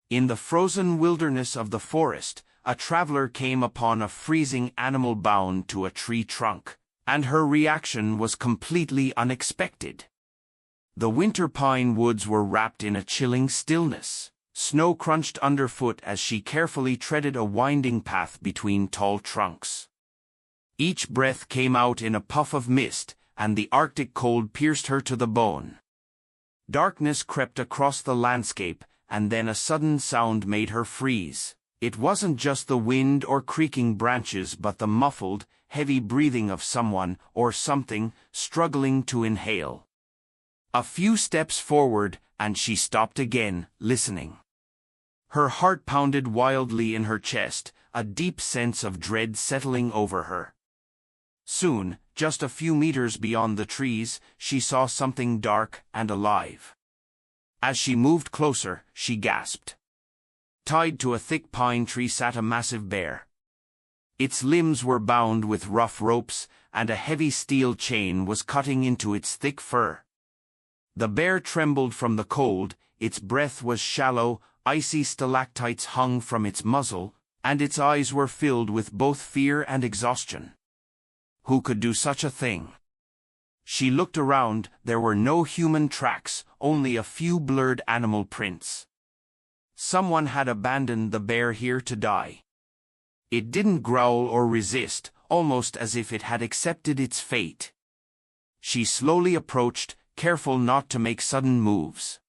In the frozen wilderness of the forest, a traveler came upon a freezing animal bound to a tree trunk, and her reaction was completely unexpected. The winter pine woods were wrapped in a chilling stillness. Snow crunched underfoot as she carefully treaded a winding path between tall trunks. Each breath came out in a puff of mist, and the Arctic cold pierced her to the bone. Darkness crept across the landscape, and then a sudden sound made her freeze. It wasn't just the wind or creaking branches but the muffled, heavy breathing of someone or something struggling to inhale. A few steps forward, and she stopped again, listening. Her heart pounded wildly in her chest, a deep sense of dread settling over her. Soon, just a few meters beyond the trees, she saw something dark and alive. As she moved closer, she gasped. Tied to a thick pine tree sat a massive bear. Its limbs were bound with rough ropes, and a heavy steel chain was cutting into its thick fur. The bear trembled from the cold, its breath was shallow, icy stalactites hung from its muzzle, and its eyes were filled with both fear and exhaustion. Who could do such a thing? She looked around. There were no human tracks, only a few blurred animal prints. Someone had abandoned the bear here to die. It didn't growl or resist, almost as if it had accepted its fate. She slowly approached, careful not to make sudden moves.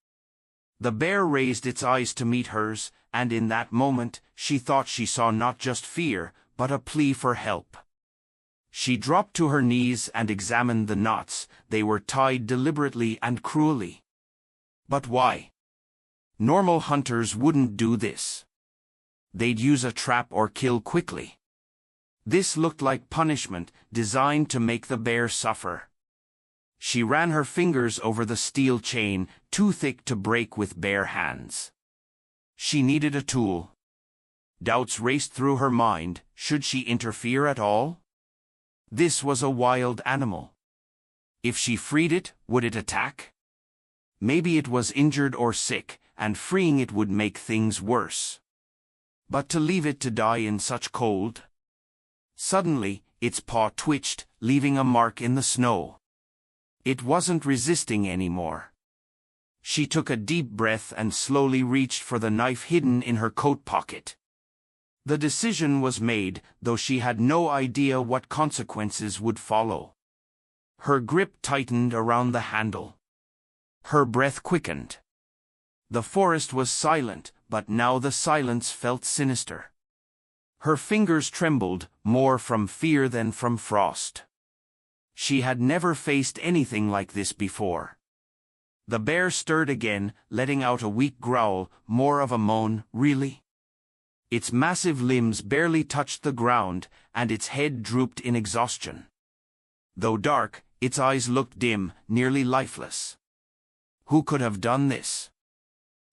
The bear raised its eyes to meet hers, and in that moment, she thought she saw not just fear, but a plea for help. She dropped to her knees and examined the knots. They were tied deliberately and cruelly. But why? Normal hunters wouldn't do this. They'd use a trap or kill quickly. This looked like punishment, designed to make the bear suffer. She ran her fingers over the steel chain, too thick to break with bare hands. She needed a tool. Doubts raced through her mind. Should she interfere at all? This was a wild animal. If she freed it, would it attack? Maybe it was injured or sick, and freeing it would make things worse. But to leave it to die in such cold? Suddenly, its paw twitched, leaving a mark in the snow. It wasn't resisting anymore. She took a deep breath and slowly reached for the knife hidden in her coat pocket. The decision was made, though she had no idea what consequences would follow. Her grip tightened around the handle. Her breath quickened. The forest was silent, but now the silence felt sinister. Her fingers trembled, more from fear than from frost. She had never faced anything like this before. The bear stirred again, letting out a weak growl, more of a moan. Really? Its massive limbs barely touched the ground, and its head drooped in exhaustion. Though dark, its eyes looked dim, nearly lifeless. Who could have done this?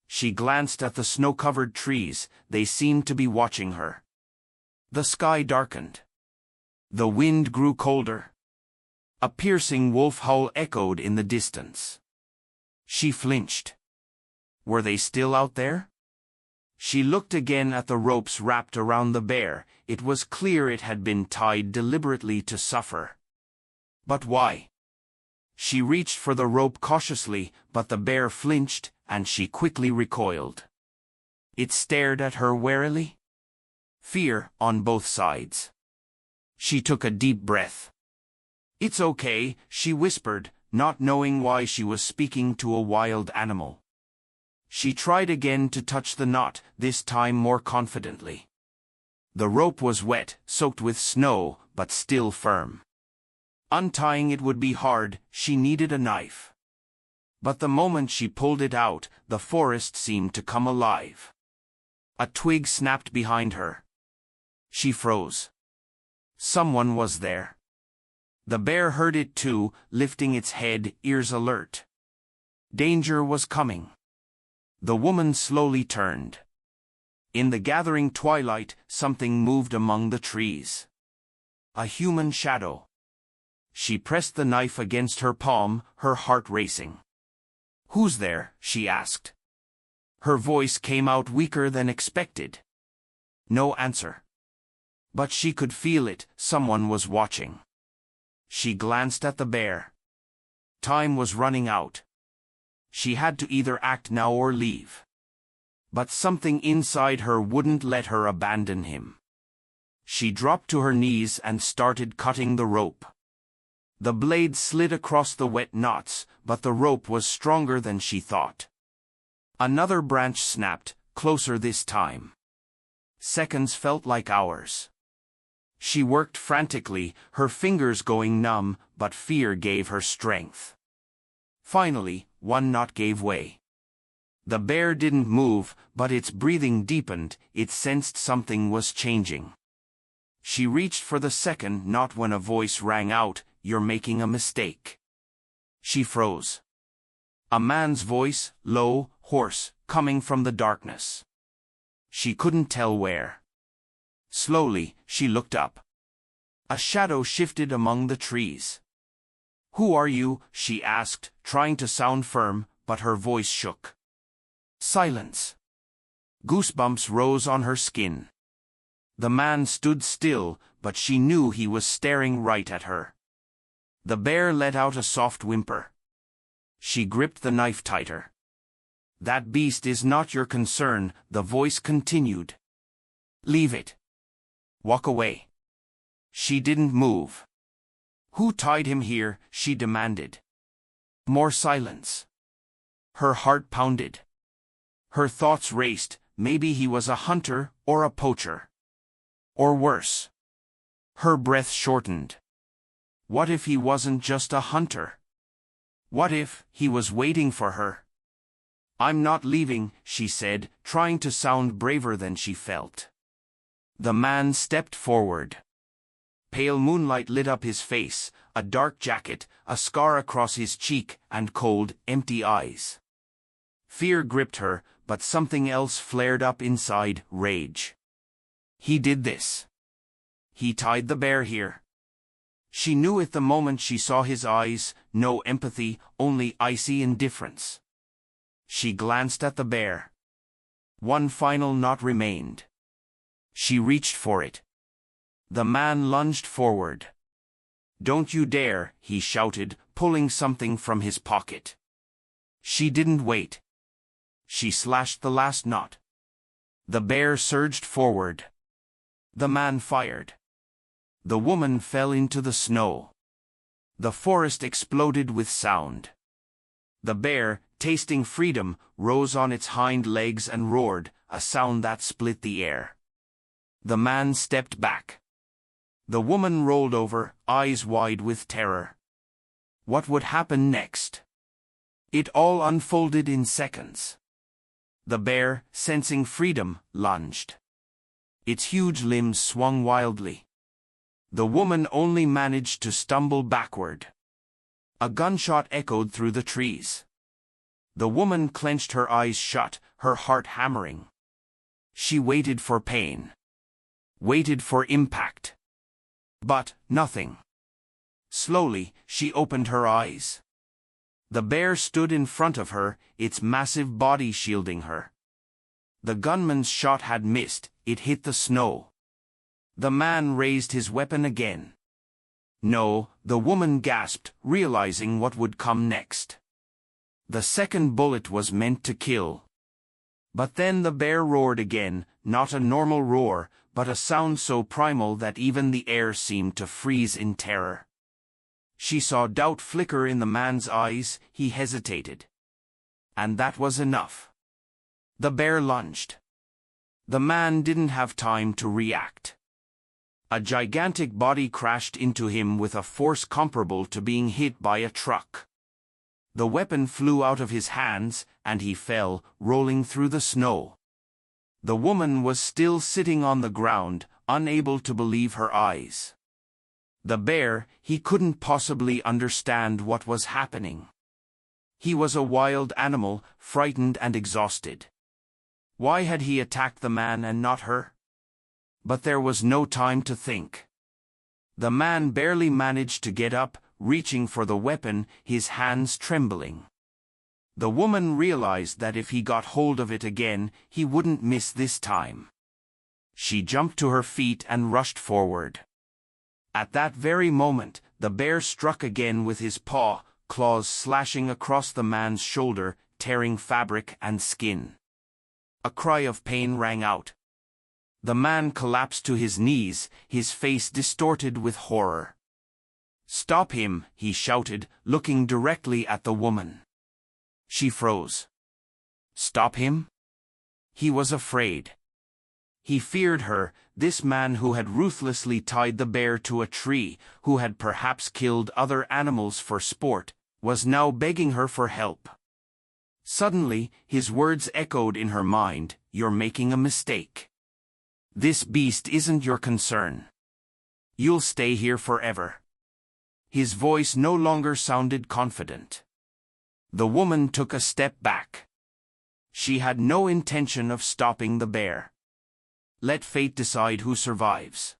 She glanced at the snow-covered trees. They seemed to be watching her. The sky darkened. The wind grew colder. A piercing wolf howl echoed in the distance. She flinched. Were they still out there? She looked again at the ropes wrapped around the bear. It was clear it had been tied deliberately to suffer. But why? She reached for the rope cautiously, but the bear flinched, and she quickly recoiled. It stared at her warily. Fear on both sides. She took a deep breath. "It's okay," she whispered, not knowing why she was speaking to a wild animal. She tried again to touch the knot, this time more confidently. The rope was wet, soaked with snow, but still firm. Untying it would be hard. She needed a knife. But the moment she pulled it out, the forest seemed to come alive. A twig snapped behind her. She froze. Someone was there. The bear heard it too, lifting its head, ears alert. Danger was coming. The woman slowly turned. In the gathering twilight, something moved among the trees. A human shadow. She pressed the knife against her palm, her heart racing. "Who's there?" she asked. Her voice came out weaker than expected. No answer. But she could feel it, someone was watching. She glanced at the bear. Time was running out. She had to either act now or leave. But something inside her wouldn't let her abandon him. She dropped to her knees and started cutting the rope. The blade slid across the wet knots, but the rope was stronger than she thought. Another branch snapped, closer this time. Seconds felt like hours. She worked frantically, her fingers going numb, but fear gave her strength. Finally, one knot gave way. The bear didn't move, but its breathing deepened, it sensed something was changing. She reached for the second knot when a voice rang out, "You're making a mistake." She froze. A man's voice, low, hoarse, coming from the darkness. She couldn't tell where. Slowly, she looked up. A shadow shifted among the trees. "Who are you?" she asked, trying to sound firm, but her voice shook. Silence. Goosebumps rose on her skin. The man stood still, but she knew he was staring right at her. The bear let out a soft whimper. She gripped the knife tighter. "That beast is not your concern," the voice continued. "Leave it. Walk away." She didn't move. "Who tied him here?" she demanded. More silence. Her heart pounded. Her thoughts raced, maybe he was a hunter or a poacher. Or worse. Her breath shortened. What if he wasn't just a hunter? What if he was waiting for her? "I'm not leaving," she said, trying to sound braver than she felt. The man stepped forward. Pale moonlight lit up his face, a dark jacket, a scar across his cheek, and cold, empty eyes. Fear gripped her, but something else flared up inside, rage. He did this. He tied the bear here. She knew it the moment she saw his eyes, no empathy, only icy indifference. She glanced at the bear. One final knot remained. She reached for it. The man lunged forward. "Don't you dare," he shouted, pulling something from his pocket. She didn't wait. She slashed the last knot. The bear surged forward. The man fired. The woman fell into the snow. The forest exploded with sound. The bear, tasting freedom, rose on its hind legs and roared, a sound that split the air. The man stepped back. The woman rolled over, eyes wide with terror. What would happen next? It all unfolded in seconds. The bear, sensing freedom, lunged. Its huge limbs swung wildly. The woman only managed to stumble backward. A gunshot echoed through the trees. The woman clenched her eyes shut, her heart hammering. She waited for pain. Waited for impact. But nothing. Slowly, she opened her eyes. The bear stood in front of her, its massive body shielding her. The gunman's shot had missed, it hit the snow. The man raised his weapon again. "No," the woman gasped, realizing what would come next. The second bullet was meant to kill. But then the bear roared again, not a normal roar, but a sound so primal that even the air seemed to freeze in terror. She saw doubt flicker in the man's eyes, he hesitated. And that was enough. The bear lunged. The man didn't have time to react. A gigantic body crashed into him with a force comparable to being hit by a truck. The weapon flew out of his hands, and he fell, rolling through the snow. The woman was still sitting on the ground, unable to believe her eyes. The bear, he couldn't possibly understand what was happening. He was a wild animal, frightened and exhausted. Why had he attacked the man and not her? But there was no time to think. The man barely managed to get up, reaching for the weapon, his hands trembling. The woman realized that if he got hold of it again, he wouldn't miss this time. She jumped to her feet and rushed forward. At that very moment, the bear struck again with his paw, claws slashing across the man's shoulder, tearing fabric and skin. A cry of pain rang out. The man collapsed to his knees, his face distorted with horror. "Stop him," he shouted, looking directly at the woman. She froze. Stop him? He was afraid. He feared her, this man who had ruthlessly tied the bear to a tree, who had perhaps killed other animals for sport, was now begging her for help. Suddenly, his words echoed in her mind, "You're making a mistake. This beast isn't your concern. You'll stay here forever." His voice no longer sounded confident. The woman took a step back. She had no intention of stopping the bear. Let fate decide who survives.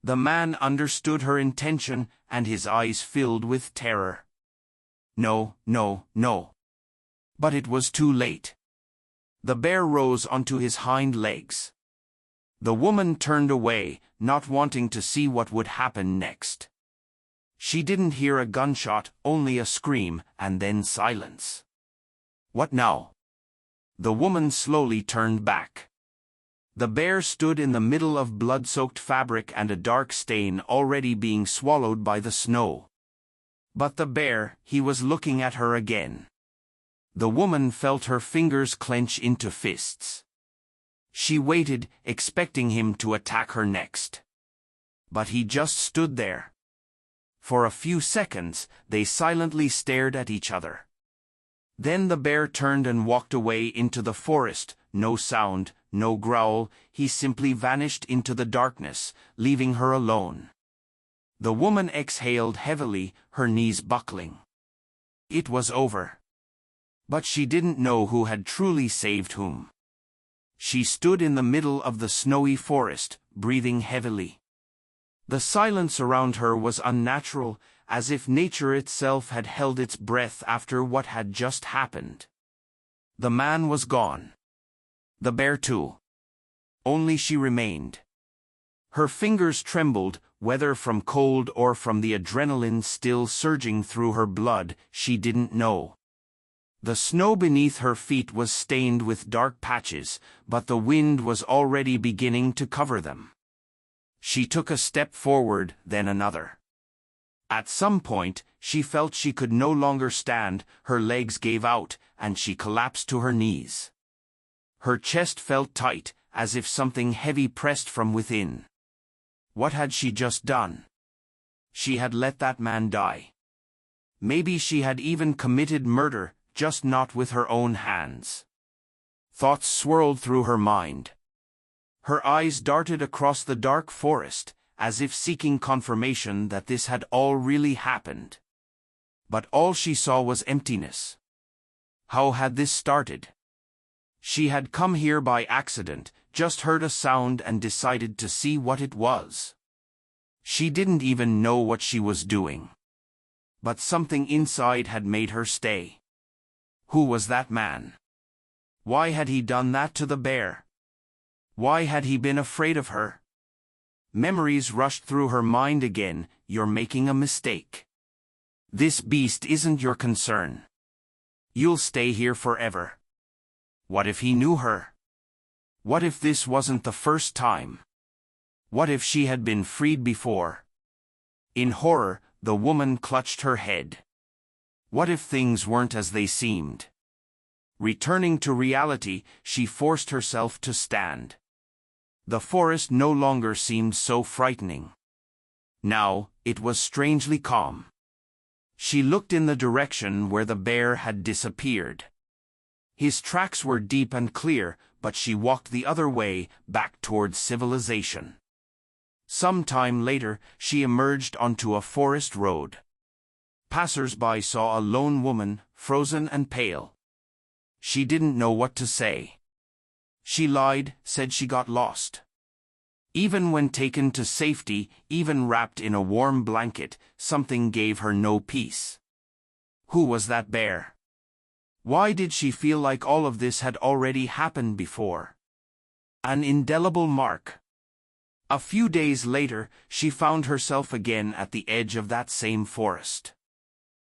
The man understood her intention, and his eyes filled with terror. No, no, no. But it was too late. The bear rose onto his hind legs. The woman turned away, not wanting to see what would happen next. She didn't hear a gunshot, only a scream, and then silence. What now? The woman slowly turned back. The bear stood in the middle of blood-soaked fabric and a dark stain already being swallowed by the snow. But the bear, he was looking at her again. The woman felt her fingers clench into fists. She waited, expecting him to attack her next. But he just stood there. For a few seconds, they silently stared at each other. Then the bear turned and walked away into the forest, no sound, no growl, he simply vanished into the darkness, leaving her alone. The woman exhaled heavily, her knees buckling. It was over. But she didn't know who had truly saved whom. She stood in the middle of the snowy forest, breathing heavily. The silence around her was unnatural, as if nature itself had held its breath after what had just happened. The man was gone. The bear too. Only she remained. Her fingers trembled, whether from cold or from the adrenaline still surging through her blood, she didn't know. The snow beneath her feet was stained with dark patches, but the wind was already beginning to cover them. She took a step forward, then another. At some point, she felt she could no longer stand, her legs gave out, and she collapsed to her knees. Her chest felt tight, as if something heavy pressed from within. What had she just done? She had let that man die. Maybe she had even committed murder, just not with her own hands. Thoughts swirled through her mind. Her eyes darted across the dark forest, as if seeking confirmation that this had all really happened. But all she saw was emptiness. How had this started? She had come here by accident, just heard a sound and decided to see what it was. She didn't even know what she was doing. But something inside had made her stay. Who was that man? Why had he done that to the bear? Why had he been afraid of her? Memories rushed through her mind again. You're making a mistake. This beast isn't your concern. You'll stay here forever. What if he knew her? What if this wasn't the first time? What if she had been freed before? In horror, the woman clutched her head. What if things weren't as they seemed? Returning to reality, she forced herself to stand. The forest no longer seemed so frightening. Now, it was strangely calm. She looked in the direction where the bear had disappeared. His tracks were deep and clear, but she walked the other way, back towards civilization. Some time later, she emerged onto a forest road. Passers-by saw a lone woman, frozen and pale. She didn't know what to say. She lied, said she got lost. Even when taken to safety, even wrapped in a warm blanket, something gave her no peace. Who was that bear? Why did she feel like all of this had already happened before? An indelible mark. A few days later, she found herself again at the edge of that same forest.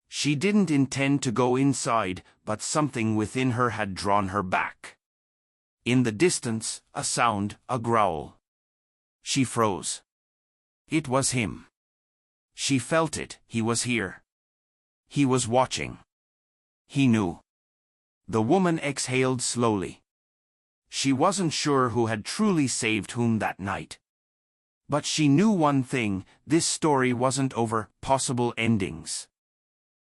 She didn't intend to go inside, but something within her had drawn her back. In the distance, a sound, a growl. She froze. It was him. She felt it, he was here. He was watching. He knew. The woman exhaled slowly. She wasn't sure who had truly saved whom that night. But she knew one thing, this story wasn't over. Possible endings.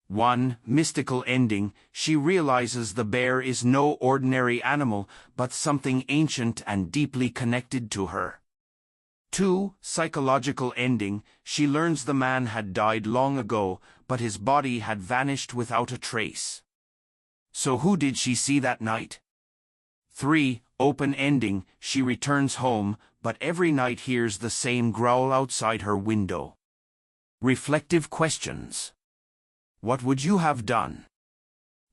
One mystical ending, she realizes the bear is no ordinary animal, but something ancient and deeply connected to her. 2. Psychological ending, she learns the man had died long ago, but his body had vanished without a trace. So who did she see that night? 3. Open ending, she returns home, but every night hears the same growl outside her window. Reflective questions. What would you have done?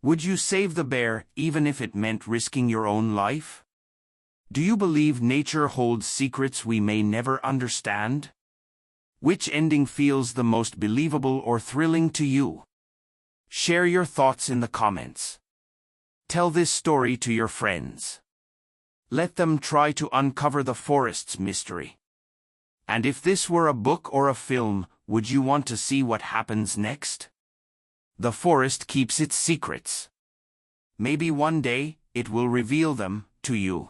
Would you save the bear, even if it meant risking your own life? Do you believe nature holds secrets we may never understand? Which ending feels the most believable or thrilling to you? Share your thoughts in the comments. Tell this story to your friends. Let them try to uncover the forest's mystery. And if this were a book or a film, would you want to see what happens next? The forest keeps its secrets. Maybe one day, it will reveal them to you.